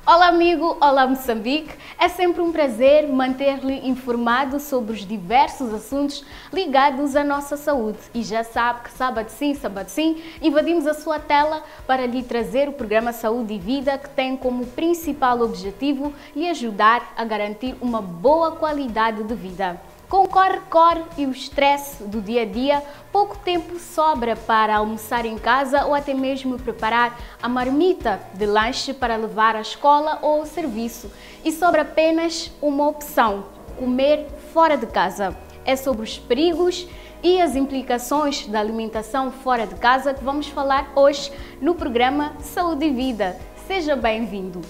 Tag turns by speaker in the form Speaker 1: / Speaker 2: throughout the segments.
Speaker 1: Olá amigo, olá Moçambique, é sempre um prazer manter-lhe informado sobre os diversos assuntos ligados à nossa saúde. E já sabe que sábado sim, invadimos a sua tela para lhe trazer o programa Saúde e Vida, que tem como principal objetivo lhe ajudar a garantir uma boa qualidade de vida. Com o corre-corre e o estresse do dia a dia, pouco tempo sobra para almoçar em casa ou até mesmo preparar a marmita de lanche para levar à escola ou ao serviço. E sobra apenas uma opção: comer fora de casa. É sobre os perigos e as implicações da alimentação fora de casa que vamos falar hoje no programa Saúde e Vida. Seja bem-vindo!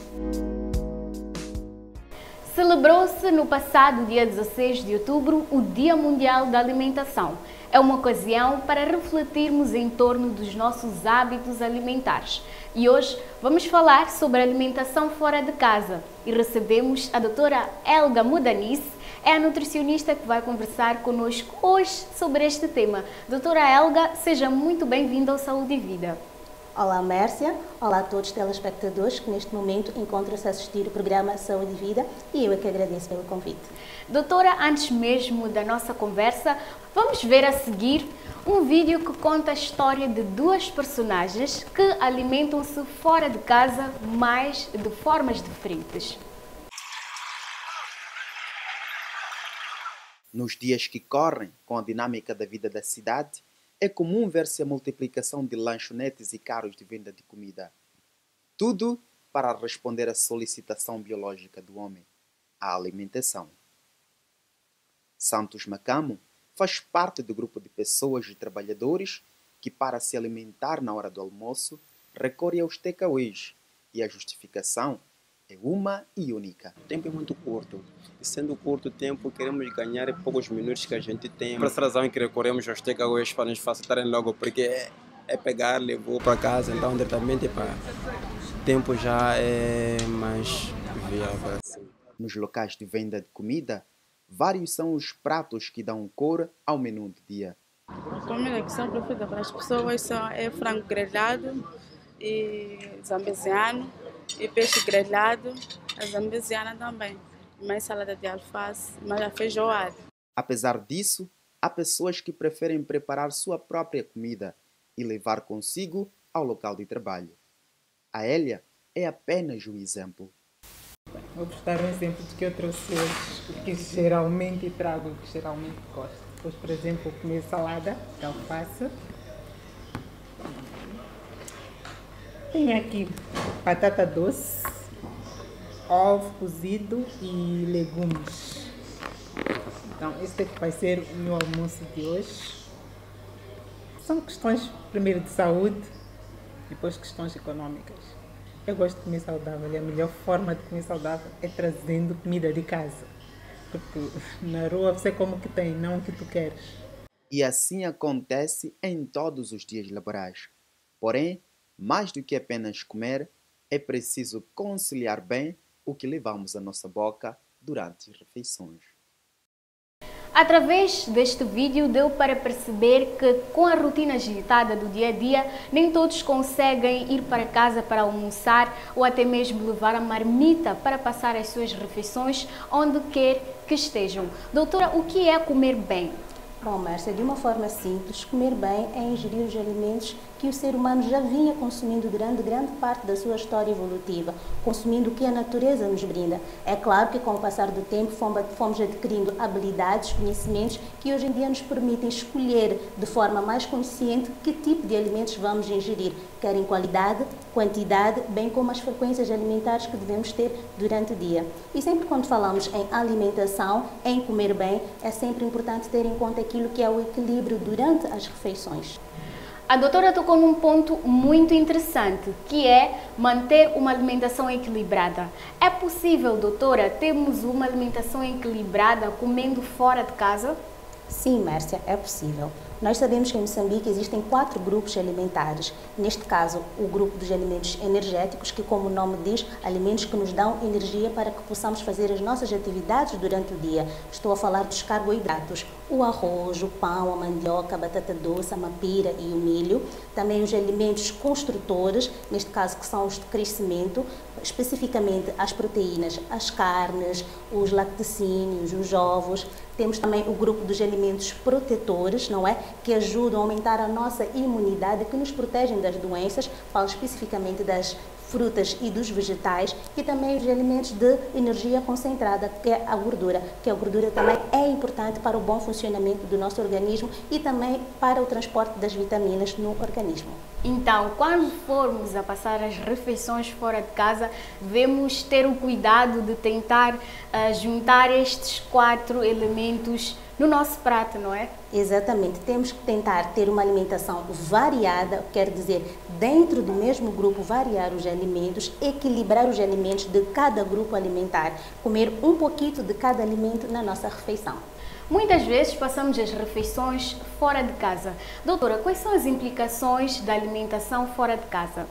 Speaker 1: Celebrou-se no passado dia 16 de outubro o Dia Mundial da Alimentação. É uma ocasião para refletirmos em torno dos nossos hábitos alimentares. E hoje vamos falar sobre a alimentação fora de casa. E recebemos a doutora Helga Mudanice, é a nutricionista que vai conversar conosco hoje sobre este tema. Doutora Helga, seja muito bem-vinda ao Saúde e Vida.
Speaker 2: Olá Mércia, olá a todos os telespectadores que neste momento encontram-se a assistir o programa Saúde e Vida, e eu é que agradeço pelo convite.
Speaker 1: Doutora, antes mesmo da nossa conversa, vamos ver a seguir um vídeo que conta a história de duas personagens que alimentam-se fora de casa, mas de formas diferentes.
Speaker 3: Nos dias que correm, com a dinâmica da vida da cidade, é comum ver-se a multiplicação de lanchonetes e carros de venda de comida. Tudo para responder à solicitação biológica do homem, a alimentação. Santos Macamo faz parte do grupo de pessoas e trabalhadores que, para se alimentar na hora do almoço, recorre aos takeaways, e a justificação é uma e única.
Speaker 4: O tempo é muito curto. E sendo curto o tempo, queremos ganhar em poucos minutos que a gente tem. Por essa razão que recorremos aos takeaways para nos facilitarem logo, porque é pegar, levou para casa, então diretamente para o tempo já é mais viável. Assim.
Speaker 3: Nos locais de venda de comida, vários são os pratos que dão cor ao menu do dia.
Speaker 5: A comida que são preferida para as pessoas é frango grelhado e zambesiano, e peixe grelhado, a zambesiana também, mais salada de alface, mais a feijoada.
Speaker 3: Apesar disso, há pessoas que preferem preparar sua própria comida e levar consigo ao local de trabalho. A Hélia é apenas um exemplo.
Speaker 6: Vou dar um exemplo do que eu trouxe hoje, o que geralmente trago, o que geralmente gosto. Depois, por exemplo, comer salada de alface. Tenho aqui batata doce, ovo cozido e legumes. Então, este é que vai ser o meu almoço de hoje. São questões, primeiro, de saúde, depois questões econômicas. Eu gosto de comer saudável e a melhor forma de comer saudável é trazendo comida de casa. Porque na rua você come o que tem, não o que tu queres.
Speaker 3: E assim acontece em todos os dias laborais. Porém, mais do que apenas comer, é preciso conciliar bem o que levamos à nossa boca durante as refeições.
Speaker 1: Através deste vídeo deu para perceber que, com a rotina agitada do dia a dia, nem todos conseguem ir para casa para almoçar ou até mesmo levar a marmita para passar as suas refeições onde quer que estejam. Doutora, o que é comer bem?
Speaker 2: Bom, Márcia, de uma forma simples, comer bem é ingerir os alimentos que o ser humano já vinha consumindo durante grande parte da sua história evolutiva, consumindo o que a natureza nos brinda. É claro que com o passar do tempo fomos adquirindo habilidades, conhecimentos que hoje em dia nos permitem escolher de forma mais consciente que tipo de alimentos vamos ingerir, quer em qualidade, quantidade, bem como as frequências alimentares que devemos ter durante o dia. E sempre quando falamos em alimentação, em comer bem, é sempre importante ter em conta aquilo que é o equilíbrio durante as refeições.
Speaker 1: A doutora tocou num ponto muito interessante, que é manter uma alimentação equilibrada. É possível, doutora, termos uma alimentação equilibrada comendo fora de casa?
Speaker 2: Sim, Mércia, é possível. Nós sabemos que em Moçambique existem 4 grupos alimentares. Neste caso, o grupo dos alimentos energéticos, que como o nome diz, alimentos que nos dão energia para que possamos fazer as nossas atividades durante o dia. Estou a falar dos carboidratos, o arroz, o pão, a mandioca, a batata doce, a mapira e o milho. Também os alimentos construtores, neste caso que são os de crescimento, especificamente as proteínas, as carnes, os lacticínios, os ovos. Temos também o grupo dos alimentos protetores, não é? Que ajudam a aumentar a nossa imunidade, que nos protegem das doenças, falo especificamente das frutas e dos vegetais, e também os alimentos de energia concentrada, que é a gordura, que a gordura também é importante para o bom funcionamento do nosso organismo e também para o transporte das vitaminas no organismo.
Speaker 1: Então, quando formos a passar as refeições fora de casa, devemos ter o cuidado de tentar juntar estes 4 elementos no nosso prato, não é?
Speaker 2: Exatamente, temos que tentar ter uma alimentação variada, quer dizer, dentro do mesmo grupo variar os alimentos, equilibrar os alimentos de cada grupo alimentar, comer um pouquinho de cada alimento na nossa refeição.
Speaker 1: Muitas vezes passamos as refeições fora de casa. Doutora, quais são as implicações da alimentação fora de casa?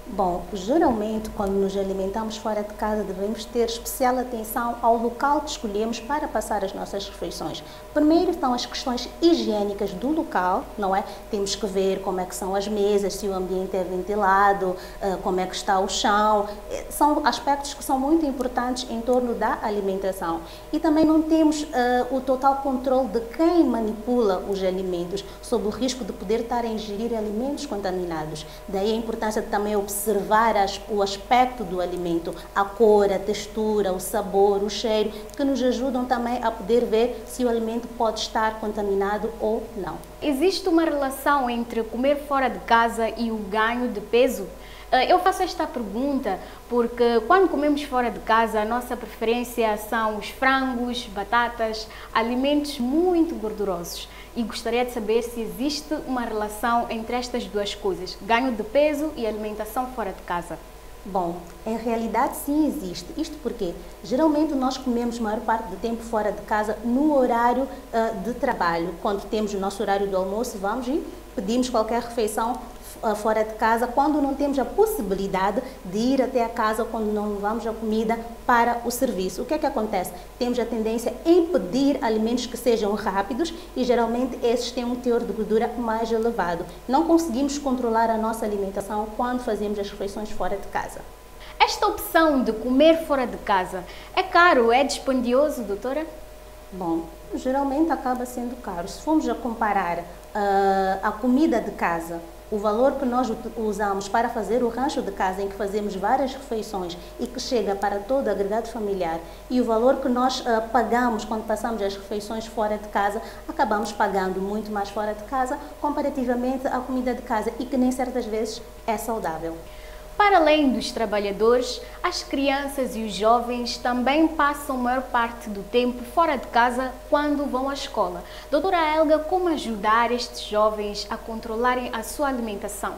Speaker 2: Bom, geralmente quando nos alimentamos fora de casa devemos ter especial atenção ao local que escolhemos para passar as nossas refeições. Primeiro estão as questões higiênicas do local, não é? Temos que ver como é que são as mesas, se o ambiente é ventilado, como é que está o chão. São aspectos que são muito importantes em torno da alimentação. E também não temos o total controle de quem manipula os alimentos, sob o risco de poder estar a ingerir alimentos contaminados. Daí a importância de também observar o aspecto do alimento, a cor, a textura, o sabor, o cheiro, que nos ajudam também a poder ver se o alimento pode estar contaminado ou não.
Speaker 1: Existe uma relação entre comer fora de casa e o ganho de peso? Eu faço esta pergunta porque quando comemos fora de casa, a nossa preferência são os frangos, batatas, alimentos muito gordurosos. E gostaria de saber se existe uma relação entre estas duas coisas, ganho de peso e alimentação fora de casa.
Speaker 2: Bom, em realidade sim existe. Isto porque geralmente nós comemos a maior parte do tempo fora de casa no horário de trabalho. Quando temos o nosso horário do almoço, vamos e pedimos qualquer refeição fora de casa, quando não temos a possibilidade de ir até a casa, quando não levamos a comida para o serviço. O que é que acontece? Temos a tendência em pedir alimentos que sejam rápidos e geralmente esses têm um teor de gordura mais elevado. Não conseguimos controlar a nossa alimentação quando fazemos as refeições fora de casa.
Speaker 1: Esta opção de comer fora de casa é caro, é dispendioso, doutora?
Speaker 2: Bom, geralmente acaba sendo caro. Se formos a comparar a comida de casa, o valor que nós usamos para fazer o rancho de casa, em que fazemos várias refeições e que chega para todo o agregado familiar, e o valor que nós pagamos quando passamos as refeições fora de casa, acabamos pagando muito mais fora de casa comparativamente à comida de casa, e que nem certas vezes é saudável.
Speaker 1: Para além dos trabalhadores, as crianças e os jovens também passam a maior parte do tempo fora de casa quando vão à escola. Doutora Helga, como ajudar estes jovens a controlarem a sua alimentação?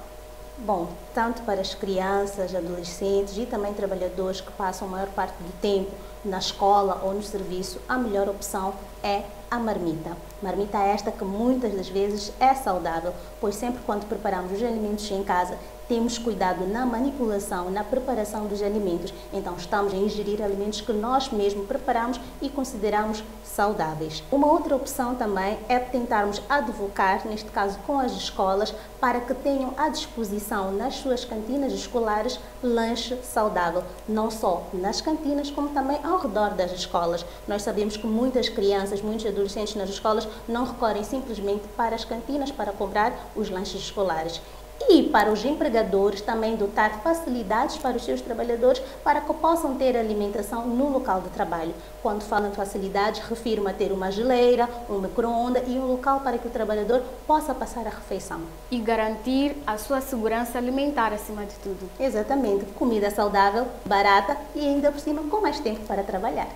Speaker 2: Bom, tanto para as crianças, adolescentes e também trabalhadores que passam a maior parte do tempo na escola ou no serviço, a melhor opção é a marmita. Marmita esta que muitas das vezes é saudável, pois sempre quando preparamos os alimentos em casa, temos cuidado na manipulação, na preparação dos alimentos. Então estamos a ingerir alimentos que nós mesmos preparamos e consideramos saudáveis. Uma outra opção também é tentarmos advocar, neste caso com as escolas, para que tenham à disposição nas suas cantinas escolares lanche saudável, não só nas cantinas como também ao redor das escolas. Nós sabemos que muitas crianças, muitos adolescentes nas escolas não recorrem simplesmente para as cantinas para comprar os lanches escolares. E para os empregadores também dotar facilidades para os seus trabalhadores para que possam ter alimentação no local de trabalho. Quando falo em facilidades, refiro-me a ter uma geleira, um micro-ondas e um local para que o trabalhador possa passar a refeição.
Speaker 1: E garantir a sua segurança alimentar acima de tudo.
Speaker 2: Exatamente, comida saudável, barata e ainda por cima com mais tempo para trabalhar.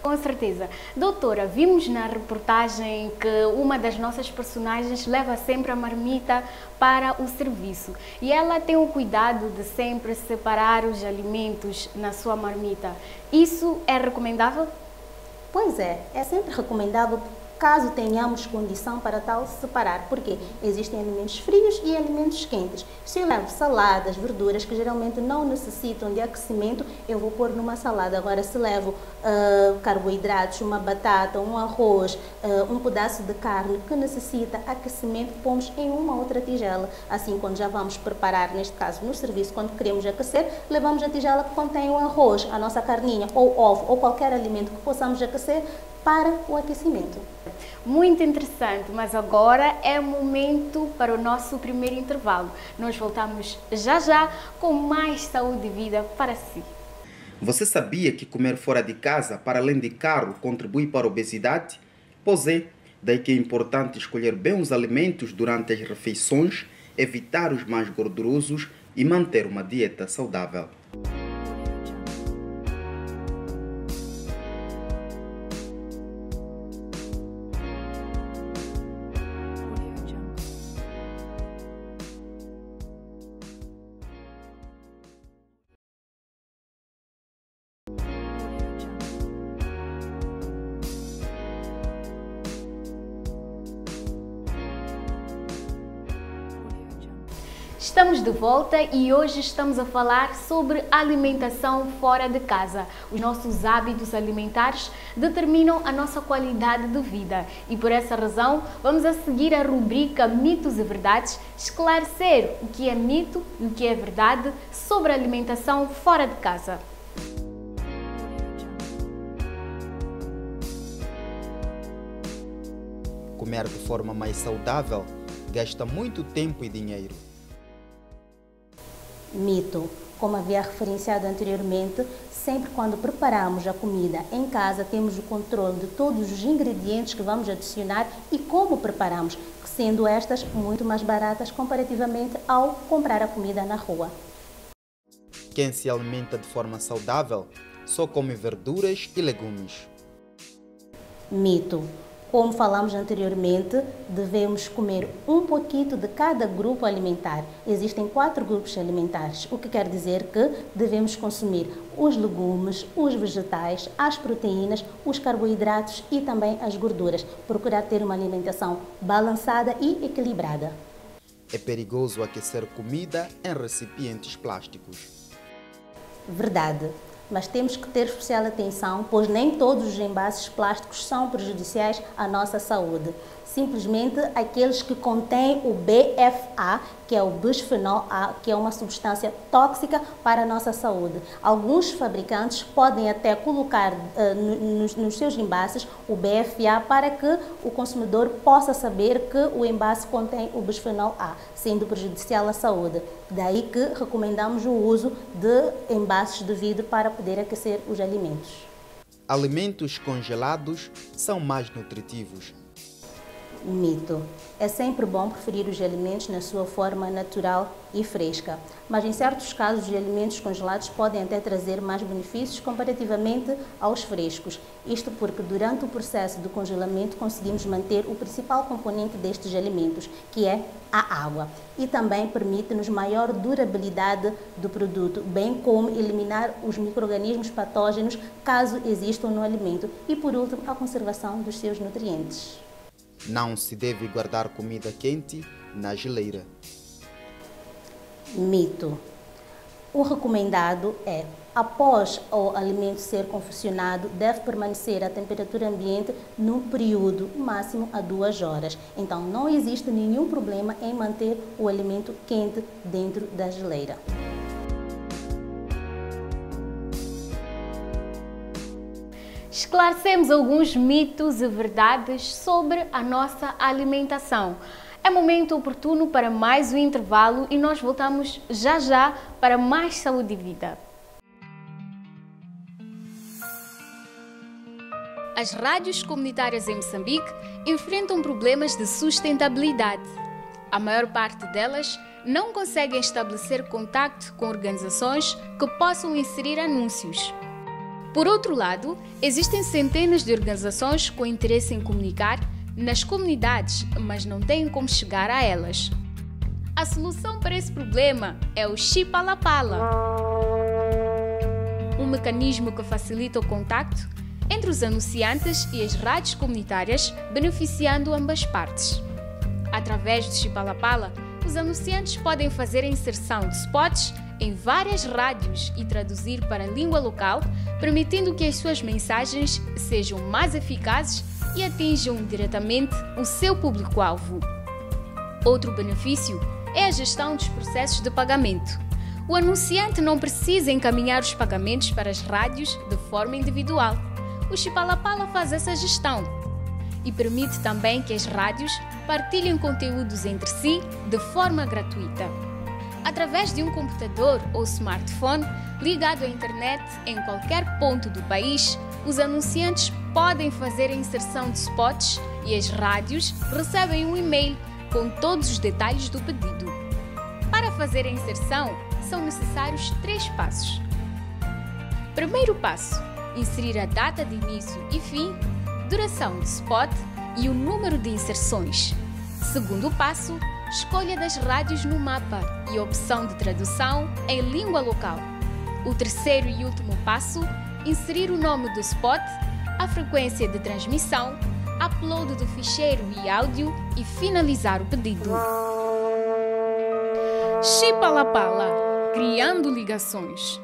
Speaker 1: Com certeza. Doutora, vimos na reportagem que uma das nossas personagens leva sempre a marmita para o serviço e ela tem o cuidado de sempre separar os alimentos na sua marmita. Isso é recomendável?
Speaker 2: Pois é sempre recomendável caso tenhamos condição para tal, separar, porque existem alimentos frios e alimentos quentes. Se eu levo saladas, verduras que geralmente não necessitam de aquecimento, eu vou pôr numa salada. Agora, se levo carboidratos, uma batata, um arroz, um pedaço de carne que necessita aquecimento, pomos em uma outra tigela. Assim, quando já vamos preparar, neste caso no serviço, quando queremos aquecer, levamos a tigela que contém o arroz, a nossa carninha, ou ovo, ou qualquer alimento que possamos aquecer para o aquecimento.
Speaker 1: Muito interessante, mas agora é momento para o nosso primeiro intervalo. Nós voltamos já com mais saúde e vida para si.
Speaker 3: Você sabia que comer fora de casa, para além de caro, contribui para a obesidade? Pois é, daí que é importante escolher bem os alimentos durante as refeições, evitar os mais gordurosos e manter uma dieta saudável.
Speaker 1: Estamos de volta e hoje estamos a falar sobre alimentação fora de casa. Os nossos hábitos alimentares determinam a nossa qualidade de vida e por essa razão vamos a seguir a rubrica Mitos e Verdades, esclarecer o que é mito e o que é verdade sobre a alimentação fora de casa.
Speaker 3: Comer de forma mais saudável gasta muito tempo e dinheiro.
Speaker 2: Mito. Como havia referenciado anteriormente, sempre quando preparamos a comida em casa, temos o controle de todos os ingredientes que vamos adicionar e como preparamos, sendo estas muito mais baratas comparativamente ao comprar a comida na rua.
Speaker 3: Quem se alimenta de forma saudável só come verduras e legumes.
Speaker 2: Mito. Como falamos anteriormente, devemos comer um pouquinho de cada grupo alimentar. Existem 4 grupos alimentares, o que quer dizer que devemos consumir os legumes, os vegetais, as proteínas, os carboidratos e também as gorduras. Procurar ter uma alimentação balançada e equilibrada.
Speaker 3: É perigoso aquecer comida em recipientes plásticos.
Speaker 2: Verdade. Mas temos que ter especial atenção, pois nem todos os envases plásticos são prejudiciais à nossa saúde. Simplesmente aqueles que contêm o BFA, que é o bisfenol A, que é uma substância tóxica para a nossa saúde. Alguns fabricantes podem até colocar nos seus envases o BFA para que o consumidor possa saber que o envase contém o bisfenol A, sendo prejudicial à saúde. Daí que recomendamos o uso de envases de vidro para poder aquecer os alimentos.
Speaker 3: Alimentos congelados são mais nutritivos.
Speaker 2: Mito. É sempre bom preferir os alimentos na sua forma natural e fresca, mas em certos casos os alimentos congelados podem até trazer mais benefícios comparativamente aos frescos. Isto porque durante o processo de congelamento conseguimos manter o principal componente destes alimentos, que é a água, e também permite-nos maior durabilidade do produto, bem como eliminar os micro-organismos patógenos caso existam no alimento e, por último, a conservação dos seus nutrientes.
Speaker 3: Não se deve guardar comida quente na geleira.
Speaker 2: Mito. O recomendado é, após o alimento ser confeccionado, deve permanecer a temperatura ambiente no período máximo a 2 horas. Então, não existe nenhum problema em manter o alimento quente dentro da geleira.
Speaker 1: Esclarecemos alguns mitos e verdades sobre a nossa alimentação. É momento oportuno para mais um intervalo e nós voltamos já para mais saúde e vida. As rádios comunitárias em Moçambique enfrentam problemas de sustentabilidade. A maior parte delas não conseguem estabelecer contacto com organizações que possam inserir anúncios. Por outro lado, existem centenas de organizações com interesse em comunicar nas comunidades, mas não têm como chegar a elas. A solução para esse problema é o Chipalapala, um mecanismo que facilita o contacto entre os anunciantes e as rádios comunitárias, beneficiando ambas partes. Através do Chipalapala, os anunciantes podem fazer a inserção de spots em várias rádios e traduzir para a língua local, permitindo que as suas mensagens sejam mais eficazes e atinjam diretamente o seu público-alvo. Outro benefício é a gestão dos processos de pagamento. O anunciante não precisa encaminhar os pagamentos para as rádios de forma individual. O Chipalapala faz essa gestão e permite também que as rádios partilhem conteúdos entre si de forma gratuita. Através de um computador ou smartphone ligado à internet em qualquer ponto do país, os anunciantes podem fazer a inserção de spots e as rádios recebem um e-mail com todos os detalhes do pedido. Para fazer a inserção, são necessários 3 passos. Primeiro passo: inserir a data de início e fim, duração do spot e o número de inserções. Segundo passo: escolha das rádios no mapa e opção de tradução em língua local. O terceiro e último passo: inserir o nome do spot, a frequência de transmissão, upload do ficheiro e áudio e finalizar o pedido. Chipalapala, criando ligações.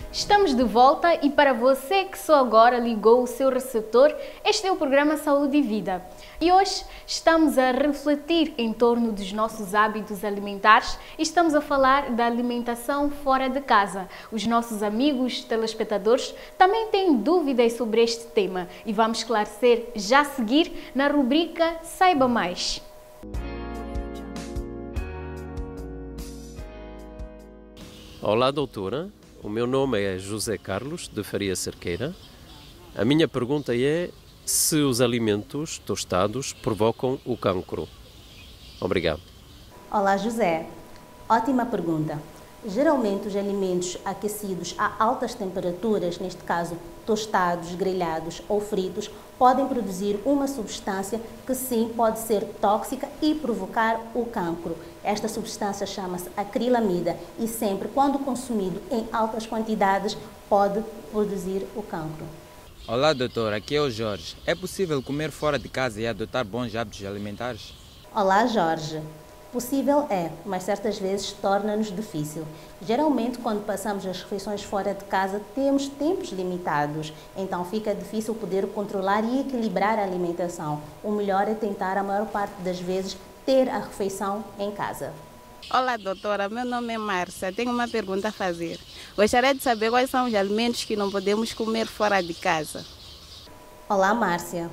Speaker 1: Estamos de volta e para você que só agora ligou o seu receptor, este é o programa Saúde e Vida. E hoje estamos a refletir em torno dos nossos hábitos alimentares e estamos a falar da alimentação fora de casa. Os nossos amigos telespectadores também têm dúvidas sobre este tema e vamos esclarecer já a seguir na rubrica Saiba Mais.
Speaker 7: Olá, doutora. O meu nome é José Carlos, de Faria Cerqueira. A minha pergunta é se os alimentos tostados provocam o cancro. Obrigado.
Speaker 2: Olá, José. Ótima pergunta. Geralmente, os alimentos aquecidos a altas temperaturas, neste caso tostados, grelhados ou fritos, podem produzir uma substância que sim pode ser tóxica e provocar o cancro. Esta substância chama-se acrilamida e sempre, quando consumido em altas quantidades, pode produzir o cancro.
Speaker 8: Olá, doutor. Aqui é o Jorge. É possível comer fora de casa e adotar bons hábitos alimentares?
Speaker 2: Olá, Jorge. Possível é, mas certas vezes torna-nos difícil. Geralmente, quando passamos as refeições fora de casa, temos tempos limitados, então fica difícil poder controlar e equilibrar a alimentação. O melhor é tentar, a maior parte das vezes, ter a refeição em casa.
Speaker 5: Olá, doutora. Meu nome é Márcia. Tenho uma pergunta a fazer. Gostaria de saber quais são os alimentos que não podemos comer fora de casa.
Speaker 2: Olá, Márcia.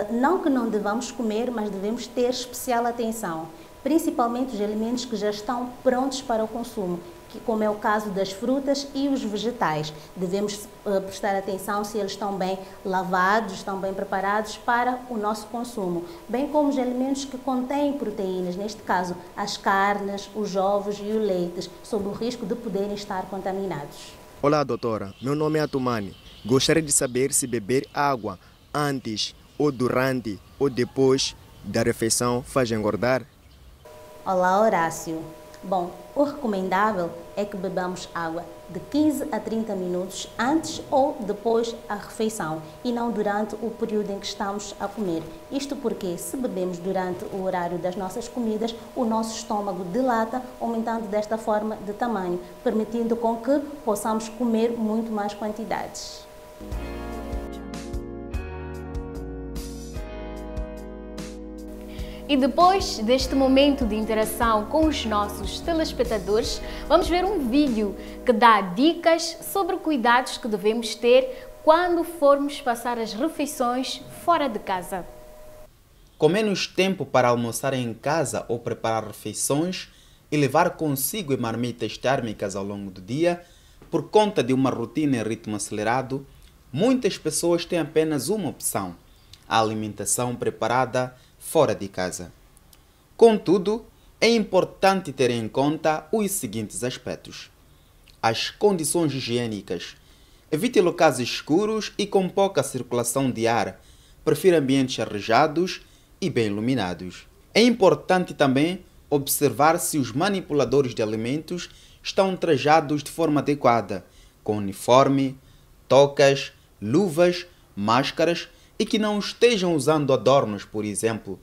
Speaker 2: Não que não devamos comer, mas devemos ter especial atenção, principalmente os alimentos que já estão prontos para o consumo, como é o caso das frutas e os vegetais. Devemos prestar atenção se eles estão bem lavados, estão bem preparados para o nosso consumo, bem como os alimentos que contêm proteínas, neste caso as carnes, os ovos e o leite, sob o risco de poderem estar contaminados.
Speaker 9: Olá, doutora. Meu nome é Atumani. Gostaria de saber se beber água antes ou durante ou depois da refeição faz engordar?
Speaker 2: Olá, Horácio. Bom, o recomendável é que bebamos água de 15 a 30 minutos antes ou depois da refeição e não durante o período em que estamos a comer. Isto porque, se bebemos durante o horário das nossas comidas, o nosso estômago dilata, aumentando desta forma de tamanho, permitindo com que possamos comer muito mais quantidades.
Speaker 1: E depois deste momento de interação com os nossos telespectadores, vamos ver um vídeo que dá dicas sobre cuidados que devemos ter quando formos passar as refeições fora de casa.
Speaker 3: Com menos tempo para almoçar em casa ou preparar refeições e levar consigo marmitas térmicas ao longo do dia, por conta de uma rotina em ritmo acelerado, muitas pessoas têm apenas uma opção: a alimentação preparada fora de casa. Contudo, é importante ter em conta os seguintes aspectos: as condições higiênicas. Evite locais escuros e com pouca circulação de ar. Prefira ambientes arrejados e bem iluminados. É importante também observar se os manipuladores de alimentos estão trajados de forma adequada, com uniforme, toucas, luvas, máscaras e que não estejam usando adornos, por exemplo.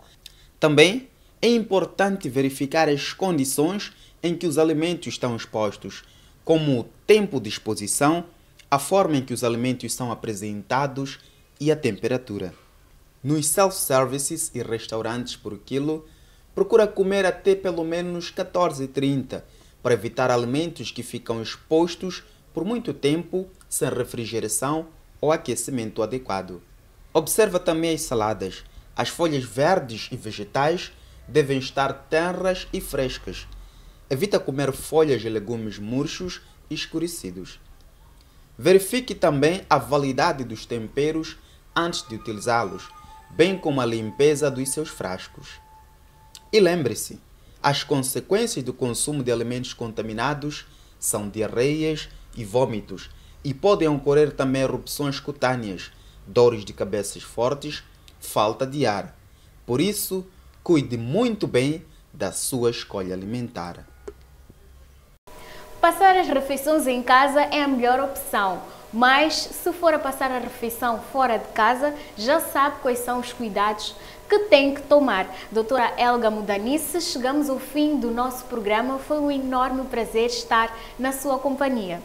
Speaker 3: Também é importante verificar as condições em que os alimentos estão expostos, como o tempo de exposição, a forma em que os alimentos são apresentados e a temperatura. Nos self-services e restaurantes por quilo, procura comer até pelo menos 14,30 para evitar alimentos que ficam expostos por muito tempo sem refrigeração ou aquecimento adequado. Observa também as saladas. As folhas verdes e vegetais devem estar tenras e frescas. Evita comer folhas e legumes murchos e escurecidos. Verifique também a validade dos temperos antes de utilizá-los, bem como a limpeza dos seus frascos. E lembre-se, as consequências do consumo de alimentos contaminados são diarreias e vômitos, e podem ocorrer também erupções cutâneas, dores de cabeças fortes, falta de ar. Por isso, cuide muito bem da sua escolha alimentar.
Speaker 1: Passar as refeições em casa é a melhor opção, mas se for a passar a refeição fora de casa, já sabe quais são os cuidados que tem que tomar. Doutora Helga Mudanice, chegamos ao fim do nosso programa. Foi um enorme prazer estar na sua companhia.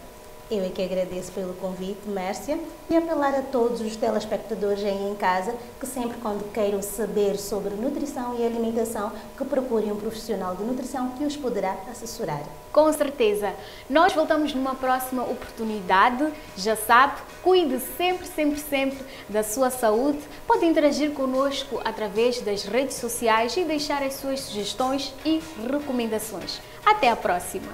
Speaker 2: Eu é que agradeço pelo convite, Mércia, e apelar a todos os telespectadores aí em casa que sempre quando queiram saber sobre nutrição e alimentação, que procurem um profissional de nutrição que os poderá assessorar.
Speaker 1: Com certeza. Nós voltamos numa próxima oportunidade. Já sabe, cuide sempre da sua saúde. Pode interagir conosco através das redes sociais e deixar as suas sugestões e recomendações. Até a próxima!